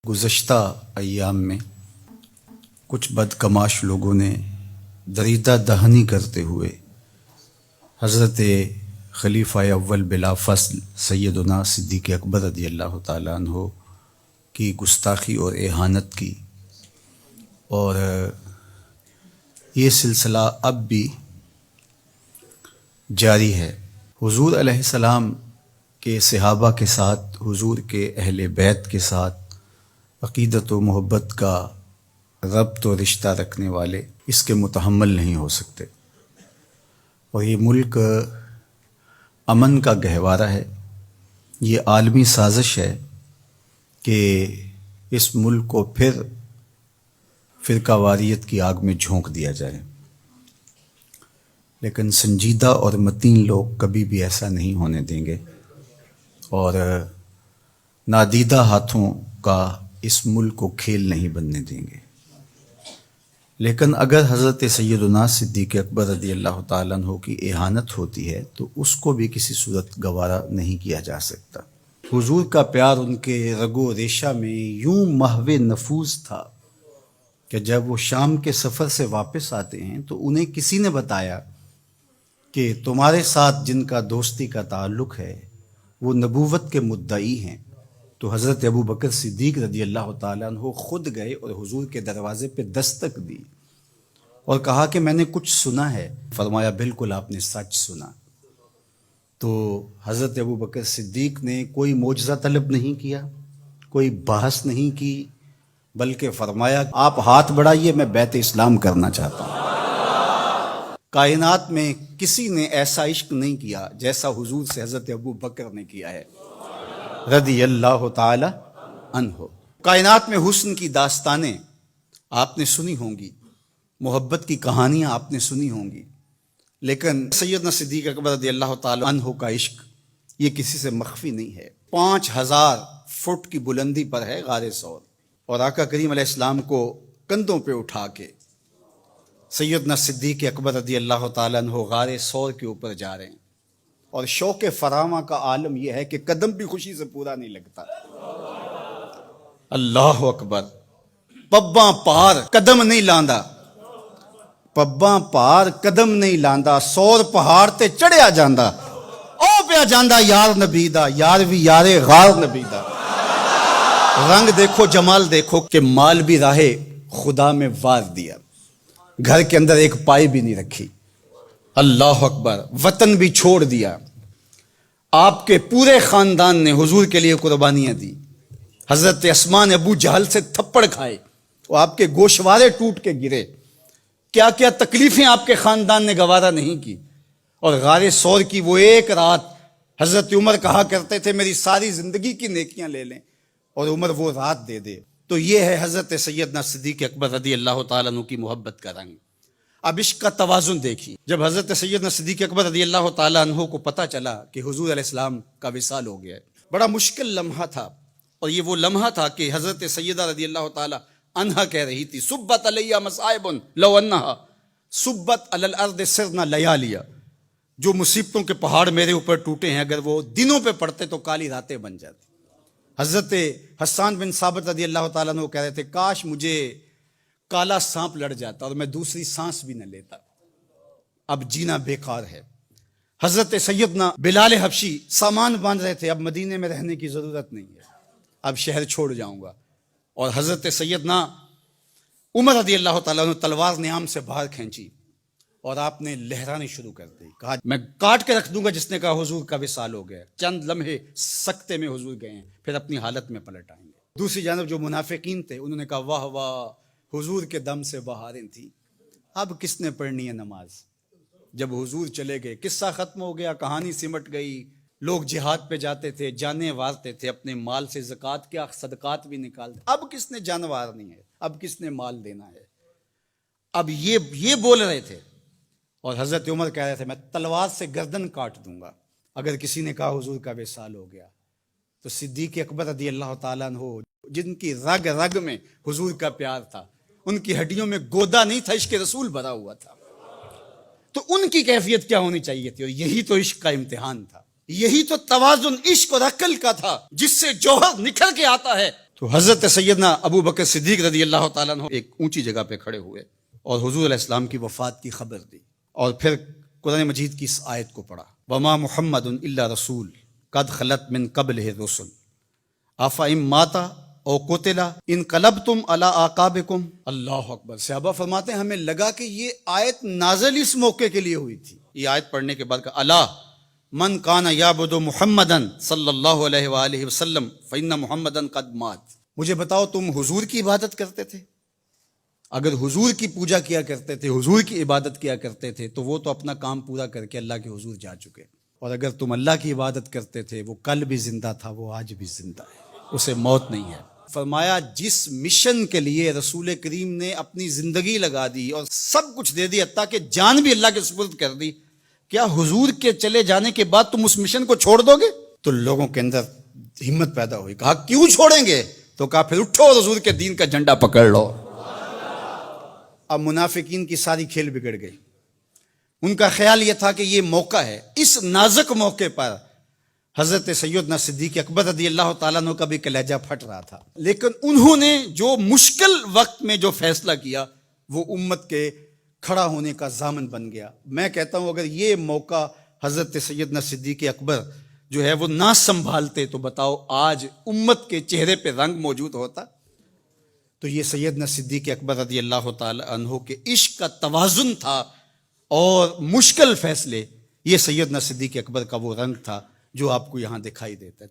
گزشتہ ایام میں کچھ بدکماش لوگوں نے دریدہ دہنی کرتے ہوئے حضرت خلیفہ اول بلا فصل سیدنا صدیق اکبر رضی اللہ تعالیٰ عنہ کی گستاخی اور اہانت کی، اور یہ سلسلہ اب بھی جاری ہے۔ حضور علیہ السلام کے صحابہ کے ساتھ، حضور کے اہل بیت کے ساتھ عقیدت و محبت کا ربط و رشتہ رکھنے والے اس کے متحمل نہیں ہو سکتے، اور یہ ملک امن کا گہوارہ ہے۔ یہ عالمی سازش ہے کہ اس ملک کو پھر فرقہ واریت کی آگ میں جھونک دیا جائے، لیکن سنجیدہ اور متین لوگ کبھی بھی ایسا نہیں ہونے دیں گے، اور نادیدہ ہاتھوں کا اس ملک کو کھیل نہیں بننے دیں گے۔ لیکن اگر حضرت سیدنا صدیق اکبر رضی اللہ تعالیٰ عنہ کی اہانت ہوتی ہے تو اس کو بھی کسی صورت گوارا نہیں کیا جا سکتا۔ حضور کا پیار ان کے رگ و ریشہ میں یوں محو نفوذ تھا کہ جب وہ شام کے سفر سے واپس آتے ہیں تو انہیں کسی نے بتایا کہ تمہارے ساتھ جن کا دوستی کا تعلق ہے وہ نبوت کے مدعی ہیں۔ تو حضرت ابو بکر صدیق رضی اللہ تعالیٰ عنہ خود گئے اور حضور کے دروازے پہ دستک دی اور کہا کہ میں نے کچھ سنا ہے۔ فرمایا بالکل آپ نے سچ سنا۔ تو حضرت ابو بکر صدیق نے کوئی معجزہ طلب نہیں کیا، کوئی بحث نہیں کی، بلکہ فرمایا آپ ہاتھ بڑھائیے، میں بیعت اسلام کرنا چاہتا ہوں۔ کائنات میں کسی نے ایسا عشق نہیں کیا جیسا حضور سے حضرت ابو بکر نے کیا ہے رضی اللہ تعالی عنہ۔ کائنات میں حسن کی داستانیں آپ نے سنی ہوں گی، محبت کی کہانیاں آپ نے سنی ہوں گی، لیکن سیدنا صدیق اکبر رضی اللہ تعالی عنہ کا عشق یہ کسی سے مخفی نہیں ہے۔ 5000 فٹ کی بلندی پر ہے غار ثور، اور آقا کریم علیہ السلام کو کندھوں پہ اٹھا کے سیدنا صدیق اکبر رضی اللہ تعالی عنہ غار ثور کے اوپر جا رہے ہیں، اور شوق فراواں کا عالم یہ ہے کہ قدم بھی خوشی سے پورا نہیں لگتا۔ اللہ اکبر۔ پباں پار قدم نہیں لاندا، پباں پار قدم نہیں لاندا، سور پہاڑ تے چڑھیا جاندا، او پیا جاندا یار نبی دا، یار بھی یار غار نبی دا۔ رنگ دیکھو، جمال دیکھو کہ مال بھی راہ خدا میں وار دیا، گھر کے اندر ایک پائی بھی نہیں رکھی۔ اللہ اکبر۔ وطن بھی چھوڑ دیا۔ آپ کے پورے خاندان نے حضور کے لیے قربانیاں دی۔ حضرت اسماء نے ابو جہل سے تھپڑ کھائے، وہ آپ کے گوشوارے ٹوٹ کے گرے، کیا کیا تکلیفیں آپ کے خاندان نے گوارا نہیں کی۔ اور غار ثور کی وہ ایک رات، حضرت عمر کہا کرتے تھے میری ساری زندگی کی نیکیاں لے لیں اور عمر وہ رات دے دے۔ تو یہ ہے حضرت سیدنا صدیق اکبر رضی اللہ تعالیٰ عنہ کی محبت کا رنگ۔ اب عشق کا توازن دیکھیے۔ جب حضرت سیدنا صدیق اکبر رضی اللہ تعالیٰ عنہ کو پتہ چلا کہ حضور علیہ السلام کا وصال ہو گیا ہے، بڑا مشکل لمحہ تھا، اور یہ وہ لمحہ تھا کہ حضرت سیدہ رضی اللہ تعالیٰ عنہا کہہ رہی تھی صبت علیہ مصائب لو انہا صبت علی الارض سرنا لیالیا، جو مصیبتوں کے پہاڑ میرے اوپر ٹوٹے ہیں اگر وہ دنوں پہ پڑتے تو کالی راتیں بن جاتی۔ حضرت حسان بن ثابت رضی اللہ تعالیٰ عنہ کہہ رہے تھے کاش مجھے کالا سانپ لڑ جاتا اور میں دوسری سانس بھی نہ لیتا، اب جینا بیکار ہے۔ حضرت سیدنا بلال حبشی سامان باندھ رہے تھے، اب مدینے میں رہنے کی ضرورت نہیں ہے، اب شہر چھوڑ جاؤں گا۔ اور حضرت سیدنا عمر رضی اللہ تعالیٰ عنہ تلوار نیام سے باہر کھینچی اور آپ نے لہرانی شروع کر دی، کہا میں کاٹ کے رکھ دوں گا جس نے کہا حضور کا وصال ہو گیا۔ چند لمحے سکتے میں حضور گئے ہیں، پھر اپنی حالت میں پلٹ آئیں گے۔ دوسری جانب جو منافقین تھے انہوں نے کہا واہ واہ، حضور کے دم سے بہاریں تھیں، اب کس نے پڑھنی ہے نماز۔ جب حضور چلے گئے قصہ ختم ہو گیا، کہانی سمٹ گئی، لوگ جہاد پہ جاتے تھے، جانیں وارتے تھے، اپنے مال سے زکوٰۃ کیا صدقات بھی نکالتے، اب کس نے جان وارنی ہے، اب کس نے مال دینا ہے۔ اب یہ بول رہے تھے، اور حضرت عمر کہہ رہے تھے میں تلوار سے گردن کاٹ دوں گا اگر کسی نے کہا حضور کا وصال ہو گیا۔ تو صدیق اکبر رضی اللہ تعالیٰ عنہ جن کی رگ رگ میں حضور کا پیار تھا، ان کی ہڈیوں میں گودا نہیں تھا، عشق رسول بھرا ہوا تھا، تو ان کی کیفیت کیا ہونی چاہیے تھی؟ اور یہی تو عشق کا امتحان تھا، یہی تو توازن عشق اور عقل کا تھا، جس سے جوہر نکھر کے آتا ہے تو حضرت سیدنا ابو بکر صدیق رضی اللہ تعالیٰ عنہ ایک اونچی جگہ پہ کھڑے ہوئے اور حضور علیہ السلام کی وفات کی خبر دی، اور پھر قرآن مجید کی اس آیت کو پڑھا، وما محمد الا رسول قد خلت من قبلہ الرسل افئن مات او قتل انقلبتم علی اعقابکم۔ اللہ اکبر۔ صحابہ فرماتے ہیں ہمیں لگا کہ یہ آیت نازل اس موقع کے لیے ہوئی تھی۔ یہ آیت پڑھنے کے بعد کہا الا من کان یعبد محمدا صلی اللہ علیہ وآلہ وسلم فإن محمدا قد مات۔ مجھے بتاؤ تم حضور کی عبادت کرتے تھے؟ اگر حضور کی پوجا کیا کرتے تھے، حضور کی عبادت کیا کرتے تھے تو وہ تو اپنا کام پورا کر کے اللہ کے حضور جا چکے، اور اگر تم اللہ کی عبادت کرتے تھے وہ کل بھی زندہ تھا، وہ آج بھی زندہ ہے، اسے موت نہیں ہے۔ فرمایا جس مشن کے لیے رسول کریم نے اپنی زندگی لگا دی اور سب کچھ دے دی، حتیٰ کہ جان بھی اللہ کے سپرد کر دی، کیا حضور کے چلے جانے کے بعد تم اس مشن کو چھوڑ دو گے؟ تو لوگوں کے اندر ہمت پیدا ہوئی، کہا کیوں چھوڑیں گے؟ تو کہا پھر اٹھو اور حضور کے دین کا جھنڈا پکڑ لو۔ اب منافقین کی ساری کھیل بگڑ گئی، ان کا خیال یہ تھا کہ یہ موقع ہے، اس نازک موقع پر حضرت سیدنا صدیق اکبر رضی اللہ تعالیٰ عنہ کا بھی کلیجہ پھٹ رہا تھا، لیکن انہوں نے جو مشکل وقت میں جو فیصلہ کیا وہ امت کے کھڑا ہونے کا ضامن بن گیا۔ میں کہتا ہوں اگر یہ موقع حضرت سیدنا صدیق اکبر جو ہے وہ نہ سنبھالتے تو بتاؤ آج امت کے چہرے پہ رنگ موجود ہوتا؟ تو یہ سیدنا صدیق اکبر رضی اللہ تعالی عنہ کے عشق کا توازن تھا، اور مشکل فیصلے، یہ سیدنا صدیق اکبر کا وہ رنگ تھا جو آپ کو یہاں دکھائی دیتا ہے۔